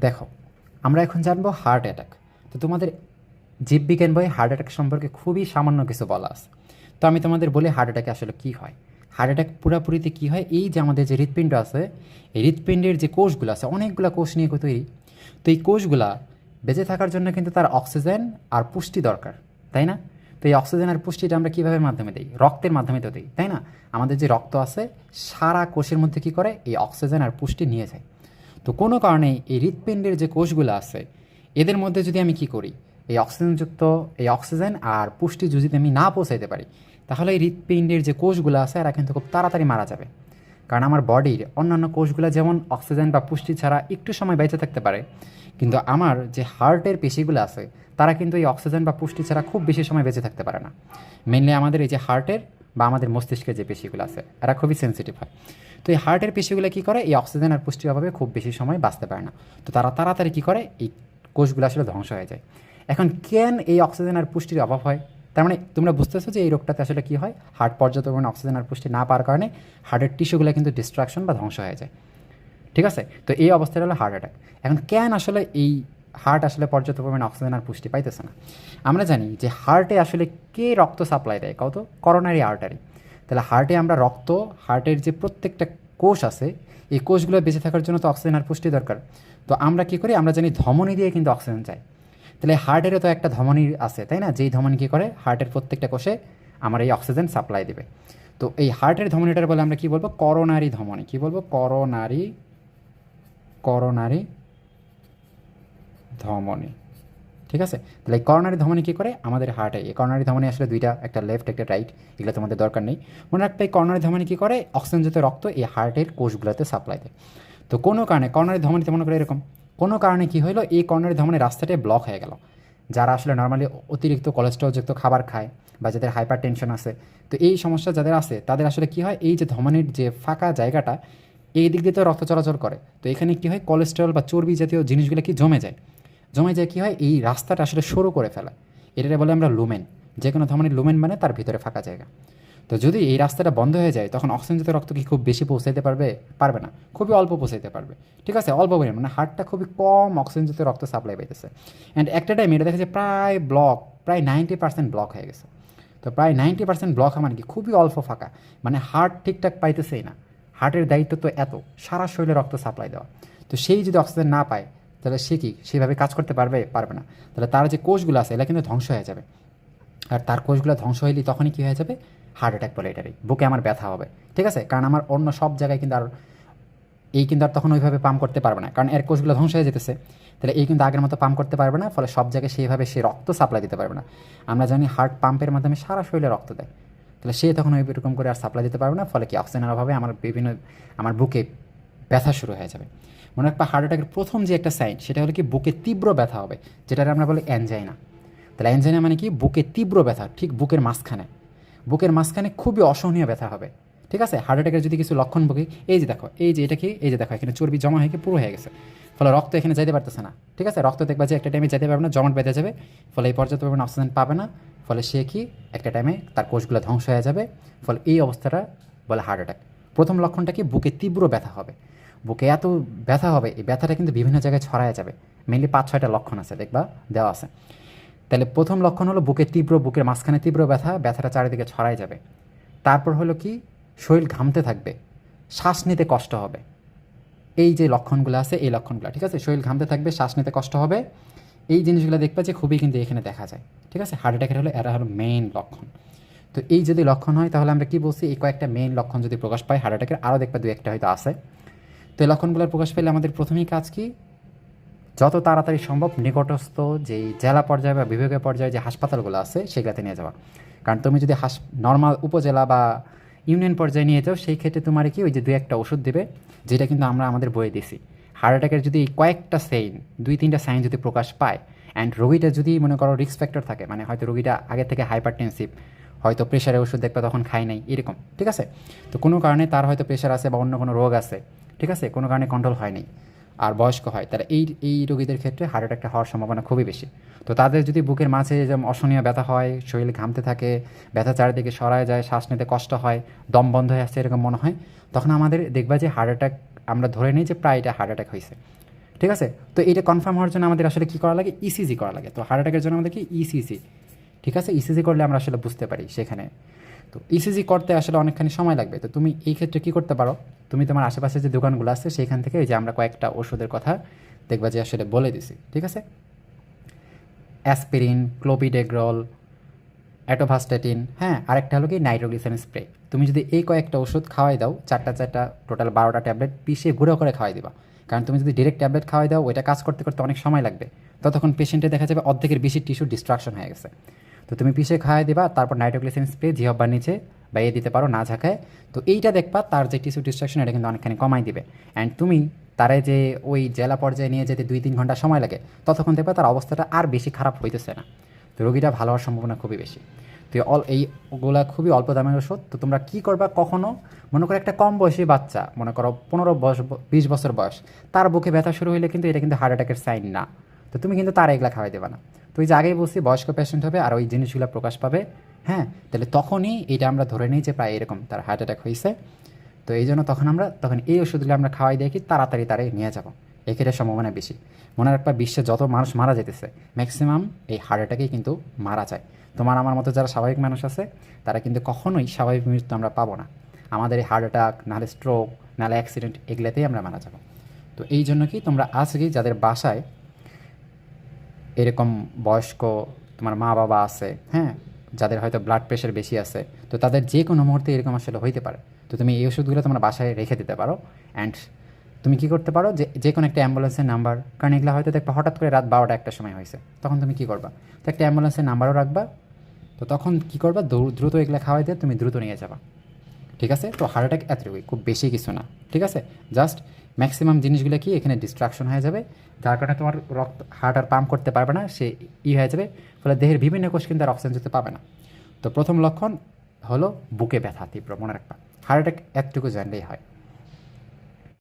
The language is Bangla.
দেখো, আমরা এখন জানবো হার্ট অ্যাটাক। তো তোমাদের জীববিজ্ঞান বইয়ে হার্ট অ্যাটাক সম্পর্কে খুবই সামান্য কিছু বলা আছে। তো আমি তোমাদের বলি হার্ট অ্যাটাকে আসলে কী হয়। হার্ট অ্যাটাক পুরাপুরিতে কী হয়, এই যে আমাদের যে হৃৎপিণ্ড আছে, এই হৃৎপিণ্ডের যে কোষগুলো আছে, অনেকগুলো কোষ নিয়ে তৈরি। তো এই কোষগুলা বেঁচে থাকার জন্য কিন্তু তার অক্সিজেন আর পুষ্টি দরকার, তাই না? তো এই অক্সিজেন আর পুষ্টিটা আমরা কীভাবে মাধ্যমে দিই? রক্তের মাধ্যমে তো দিই, তাই না? আমাদের যে রক্ত আছে সারা কোষের মধ্যে কী করে, এই অক্সিজেন আর পুষ্টি নিয়ে যায়। তো কোনো কারণে এই হৃৎপিণ্ডের যে কোষগুলো আছে এদের মধ্যে যদি আমি কি করি, এই অক্সিজেন আর পুষ্টি যদি আমি না পৌঁছাইতে পারি, তাহলে এই হৃৎপিণ্ডের যে কোষগুলো আছে এরা কিন্তু খুব তাড়াতাড়ি মারা যাবে। কারণ আমার বডির অন্যান্য কোষগুলো যেমন অক্সিজেন বা পুষ্টি ছাড়া একটু সময় বেঁচে থাকতে পারে, কিন্তু আমার যে হার্টের পেশিগুলো আছে তারা কিন্তু এই অক্সিজেন বা পুষ্টি ছাড়া খুব বেশি সময় বেঁচে থাকতে পারে না। মেনলি আমাদের এই যে হার্টের বা আমাদের মস্তিষ্কের যে পেশিগুলো আছে এরা খুবই সেন্সিটিভ হয়। তো এই হার্টের পেশিগুলো কী করে, এই অক্সিজেন আর পুষ্টির অভাবে খুব বেশি সময় বাঁচতে পারে না। তো তারা তাড়াতাড়ি কী করে, এই কোষগুলো আসলে ধ্বংস হয়ে যায়। এখন কেন এই অক্সিজেন আর পুষ্টির অভাব হয়? তার মানে তোমরা বুঝতেছো যে এই রোগটাতে আসলে কী হয়, হার্ট পর্যাপ্ত পরিমাণে অক্সিজেন আর পুষ্টি না পাওয়ার কারণে হার্টের টিস্যুগুলো কিন্তু ডিস্ট্রাকশন বা ধ্বংস হয়ে যায়। ঠিক আছে? তো এই অবস্থাটা হলো হার্ট অ্যাটাক। এখন কেন আসলে এই হার্ট আসলে পর্যাপ্ত পরিমাণে অক্সিজেন আর পুষ্টি পাইতেছে না? আমরা জানি যে হার্টে আসলে কে রক্ত সাপ্লাই দেয় কত? Coronary artery. তাহলে হার্টে আমরা রক্ত, হার্টের যে প্রত্যেকটা কোষ আছে এই কোষগুলো বেঁচে থাকার জন্য তো অক্সিজেন আর পুষ্টি দরকার। তো আমরা কী করি, আমরা জানি ধমনী দিয়ে কিন্তু অক্সিজেন যায়। তাহলে হার্টেরও তো একটা ধমনী আছে, তাই না? যেই ধমনী কী করে, হার্টের প্রত্যেকটা কোষে আমার এই অক্সিজেন সাপ্লাই দেবে। তো এই হার্টের ধমনীটার বলে আমরা কী বলবো, করোনারি ধমনী। কী বলবো? করোনারি করোনারি ধমনী। ঠিক আছে? তাহলে এই করোনারি ধমনী কী করে, আমাদের হার্টে এই করোনারি ধমনী আসলে দুইটা, একটা লেফট একটা রাইট, এগুলো তোমাদের দরকার নেই। মনে রাখবে এই করোনারি ধমনী কী করে, অক্সিজেনযুক্ত রক্ত এই হার্টের কোষগুলোতে সাপ্লাই দেয়। তো কোনো কারণে করোনারি ধমনীতে মনে করে এরকম কোনো কারণে কী হলো, এই করোনারি ধমনীর রাস্তাটাই ব্লক হয়ে গেল। যারা আসলে নর্মালি অতিরিক্ত কোলেস্ট্রলযুক্ত খাবার খায় বা যাদের হাইপার টেনশন আছে, তো এই সমস্যা যাদের আছে তাদের আসলে কী হয়, এই যে ধমনীর যে ফাঁকা জায়গাটা এই দিক দিয়ে তো রক্ত চলাচল করে, তো এখানে কী হয়, কোলেস্ট্রল বা চর্বি জাতীয় জিনিসগুলো কি জমে যায় কী হয়, এই রাস্তাটা আসলে সরু করে ফেলা। এটাকে বলে আমরা লুমেন। যে কোনো ধমনীর লুমেন মানে তার ভিতরে ফাঁকা জায়গা। তো যদি এই রাস্তাটা বন্ধ হয়ে যায় তখন অক্সিজেনযুক্ত রক্ত কি খুব বেশি পৌঁছাইতে পারবে না, খুবই অল্প পৌঁছাইতে পারবে। ঠিক আছে, অল্প পরিমাণ, মানে হার্টটা খুবই কম অক্সিজেনযুক্ত রক্ত সাপ্লাই পাইতেছে। অ্যান্ড একটা টাইম এটা দেখা যায় প্রায় 90% ব্লক হয়ে গেছে। তো প্রায় 90% ব্লক মানে কি, খুবই অল্প ফাঁকা, মানে হার্ট ঠিকঠাক পাইতেছেই না। হার্টের দায়িত্ব তো এত সারা শরীরে রক্ত সাপ্লাই দেওয়া। তো সেই যদি অক্সিজেন না পায় তাহলে সে কি সেভাবে কাজ করতে পারবে না। তাহলে তার যে কোষগুলো আছে এগুলো কিন্তু ধ্বংস হয়ে যাবে। আর তার কোষগুলো ধ্বংস হইলে তখনই কী হয়ে যাবে, হার্ট অ্যাটাক বলে এটারই, বুকে আমার ব্যথা হবে। ঠিক আছে, কারণ আমার অন্য সব জায়গায় কিন্তু আর কিন্তু আর তখন ওইভাবে পাম্প করতে পারবে না, কারণ এর কোষগুলো ধ্বংস হয়ে যেতেছে। তাহলে এই কিন্তু আগের মতো পাম্প করতে পারবে না, ফলে সব জায়গায় সেইভাবে সে রক্ত সাপ্লাই দিতে পারবে না। আমরা জানি হার্ট পাম্পের মাধ্যমে সারা শরীরে রক্ত দেয়। তাহলে সে তখন ওই এরকম করে আর সাপ্লাই দিতে পারবে না, ফলে কি অক্সিজেনের অভাবে আমার বুকে ব্যথা শুরু হয়ে যাবে। মনে রাখবা, হার্ট অ্যাটাকের প্রথম যে একটা সাইন সেটা হলো কি, বুকে তীব্র ব্যথা হবে, যেটা আমরা বলি অ্যানজাইনা। তাহলে অ্যানজাইনা মানে কি, বুকে তীব্র ব্যথা, ঠিক বুকের মাঝখানে খুবই অসহনীয় ব্যথা হবে। ঠিক আছে, হার্ট অ্যাটাকের যদি কিছু লক্ষণ বলি, এই যে দেখো, এই যে দেখো এখানে চর্বি জমা হয়ে পুরো হয়ে গেছে, ফলে রক্ত এখানে যেতে পারতেছে না। ঠিক আছে, রক্ত দেখবা যে একটা টাইমে যেতে পারবে না, জমাট বেঁধে যাবে, ফলে এই পর্যাপ্ত পরিমাণে অক্সিজেন পাবে না, ফলে সে কি একটা টাইমে তার কোষগুলো ধ্বংস হয়ে যাবে। ফলে এই অবস্থাটা বলে হার্ট অ্যাটাক। প্রথম লক্ষণটা কি, বুকে তীব্র ব্যথা হবে। বুকে এত ব্যথা হবে, এই ব্যথাটা কিন্তু বিভিন্ন জায়গায় ছড়ায় যাবে। মেনলি 5-6টা লক্ষণ আছে, দেখবা দেওয়া আছে। তাহলে প্রথম লক্ষণ হলো বুকের মাঝখানে তীব্র ব্যথাটা চারিদিকে ছড়ায় যাবে। তারপর হলো কি, শরীর ঘামতে থাকবে, শ্বাস নিতে কষ্ট হবে। এই যে লক্ষণগুলো আছে এই লক্ষণগুলো, ঠিক আছে, শরীর ঘামতে থাকবে, শ্বাস নিতে কষ্ট হবে, এই জিনিসগুলো দেখবে যে খুবই কিন্তু এখানে দেখা যায়। ঠিক আছে, হার্ট অ্যাটাকের হলে এরা হলো মেইন লক্ষণ। তো এই যদি লক্ষণ হয় তাহলে আমরা কি বলছি, এই কয়েকটা মেইন লক্ষণ যদি প্রকাশ পায় হার্ট অ্যাটাকের, আরও দেখবে 2-1টা হয়তো আছে। তো এই লক্ষণগুলোর প্রকাশ পেলে আমাদের প্রথমেই কাজ কি, যত তাড়াতাড়ি সম্ভব নিকটস্থ যেই জেলা পর্যায়ে বা বিভাগীয় পর্যায়ে যে হাসপাতালগুলো আছে সেগুলোতে নিয়ে যাওয়া। কারণ তুমি যদি নর্মাল উপজেলা বা ইউনিয়ন পর্যায়ে নিয়ে যাও, সেই ক্ষেত্রে তোমার কি ওই যে 2-1টা ওষুধ দেবে, যেটা কিন্তু আমরা আমাদের বইয়ে দিছি। হার্ট অ্যাটাকের যদি কয়েকটা সাইন, 2-3টা সাইন যদি প্রকাশ পায়, অ্যান্ড রোগীটা যদি মনে করো রিস্ক ফ্যাক্টর থাকে, মানে হয়তো রোগীটা আগে থেকে হাইপারটেনসিভ, হয়তো প্রেশারের ওষুধ দেখবে তখন খায় নাই এরকম, ঠিক আছে, তো কোনো কারণে তার হয়তো প্রেশার আছে বা অন্য কোনো রোগ আছে, ঠিক আছে, কোনো কারণে কন্ট্রোল হয়নি, আর বয়স্ক হয়, তাহলে এই রোগীদের ক্ষেত্রে হার্ট অ্যাটাকটা হওয়ার সম্ভাবনা খুবই বেশি। তো তাদের যদি বুকের মাঝে যেমন অসহনীয় ব্যথা হয়, শরীর ঘামতে থাকে, ব্যথা চারিদিকে সরায় যায়, শ্বাস নিতে কষ্ট হয়, দম বন্ধ হয়ে আসছে এরকম মনে হয়, তখন আমাদের দেখবা যে হার্ট অ্যাটাক, আমরা ধরে নিই যে প্রায় এটা হার্ট অ্যাটাক হয়েছে। ঠিক আছে? তো এটা কনফার্ম হওয়ার জন্য আমাদের আসলে কী করা লাগে? ইসিজি করা লাগে। তো হার্ট অ্যাটাকের জন্য আমাদের কি ইসিজি, ঠিক আছে? ইসিজি করলে আমরা আসলে বুঝতে পারি সেখানে। তো ইসিজি করতে আসলে অনেকখানি সময় লাগবে। তো তুমি এই ক্ষেত্রে কী করতে পারো, তুমি তোমার আশেপাশে যে দোকানগুলো আছে সেইখান থেকে এই যে আমরা কয়েকটা ওষুধের কথা দেখবা যে আসলে বলে দিছি, ঠিক আছে? অ্যাসপিরিন, ক্লোপিডেগ্রল, অ্যাটোভাস্ট্যাটিন, হ্যাঁ, আরেকটা হলো কি নাইট্রোগ্লিসারিন স্প্রে। তুমি যদি এই কয়েকটা ওষুধ খাওয়াই দাও, চারটা টোটাল 12টা ট্যাবলেট পিষিয়ে গুঁড়ো করে খাওয়াই দিবা। কারণ তুমি যদি ডিরেক্ট ট্যাবলেট খাওয়াই দাও, ওইটা কাজ করতে করতে অনেক সময় লাগবে। ততক্ষণ পেশেন্টে দেখা যাবে অর্ধেকের বেশি টিস্যু ডিস্ট্রাকশন হয়ে গেছে। তো তুমি পিষে খাওয়াই দিবা, তারপর নাইট্রোগ্লিসারিন স্প্রে জিহ্বার নিচে বাইয়ে দিতে পারো না ঝাঁকায়। তো এইটা দেখবা তার যে টিস্যু ডিস্ট্রাকশন এটা কিন্তু অনেকখানি কমাই দিবে। অ্যান্ড তুমি তারে যে ওই জেলা পর্যায়ে নিয়ে যেতে 2-3 ঘন্টা সময় লাগে, ততক্ষণ দেখবা তার অবস্থাটা আর বেশি খারাপ হইতেছে না। তো রোগীটা ভালো হওয়ার সম্ভাবনা খুবই বেশি। তো এইগুলা খুবই অল্প দামের ওষুধ। তো তোমরা কী করবা, কখনও মনে করো একটা কম বয়সী বাচ্চা, মনে করো 15-20 বছর বয়স, তার বুকে ব্যথা শুরু হলে কিন্তু এটা কিন্তু হার্ট অ্যাটাকের সাইন না। তো তুমি কিন্তু তার এগুলা খাওয়াই দেবা না। তো এই যে আগেই বলছি বয়স্ক পেশেন্ট হবে আর ওই জিনিসগুলো প্রকাশ পাবে, হ্যাঁ, তাহলে তখনই এটা আমরা ধরে নিই যে প্রায় এরকম তার হার্ট অ্যাটাক হয়েছে। তো এই জন্য তখন এই ওষুধগুলো আমরা খাওয়াই দিয়ে কি তাড়াতাড়ি তারে নিয়ে যাবো, এক্ষেত্রে সম্ভাবনা বেশি। মনে রাখবা বিশ্বে যত মানুষ মারা যেতেছে ম্যাক্সিমাম এই হার্ট অ্যাটাকেই কিন্তু মারা যায়। তোমার আমার মতো যারা স্বাভাবিক মানুষ আছে তারা কিন্তু কখনোই স্বাভাবিক মৃত্যু আমরা পাবো না। আমাদের এই হার্ট অ্যাটাক, নাহলে স্ট্রোক, নাহলে অ্যাক্সিডেন্ট, এগুলাতেই আমরা মারা যাবো। তো এই জন্য কি তোমরা আজকেই যাদের বাসায় এরকম বয়স্ক তোমার মা বাবা আছে, হ্যাঁ, যাদের হয়তো ব্লাড প্রেশার বেশি আছে, তো তাদের যে কোনো মুহূর্তে এরকম আসলে হইতে পারে। তো তুমি এই ওষুধগুলো তোমার বাসায় রেখে দিতে পারো। অ্যান্ড তুমি কী করতে পারো, যে কোনো একটা অ্যাম্বুলেন্সের নাম্বার, কারণ এগুলো হয়তো দেখবা হঠাৎ করে রাত 12টা 1টার সময় হয়েছে, তখন তুমি কী করবা, তো একটা অ্যাম্বুলেন্সের নাম্বারও রাখবা। তো তখন কী করবা, দ্রুত এগুলো খাওয়াই দিয়ে তুমি দ্রুত নিয়ে যাবা, ঠিক আছে? তো হার্ট অ্যাটাক এতটুকুই, খুব বেশি কিছু না, ঠিক আছে? জাস্ট ম্যাক্সিমাম জিনিসগুলো কি এখানে ডিস্ট্রাকশন হয়ে যাবে, যার কারণে তোমার হার্ট আর পাম্প করতে পারবে না, সে হয়ে যাবে, ফলে দেহের বিভিন্ন কোষ কিন্তু আর অক্সিজেন যেতে পাবে না। তো প্রথম লক্ষণ হলো বুকে ব্যথা তীব্র, মনে রাখবা। হার্ট অ্যাটাক এতটুকু জানলেই হয়।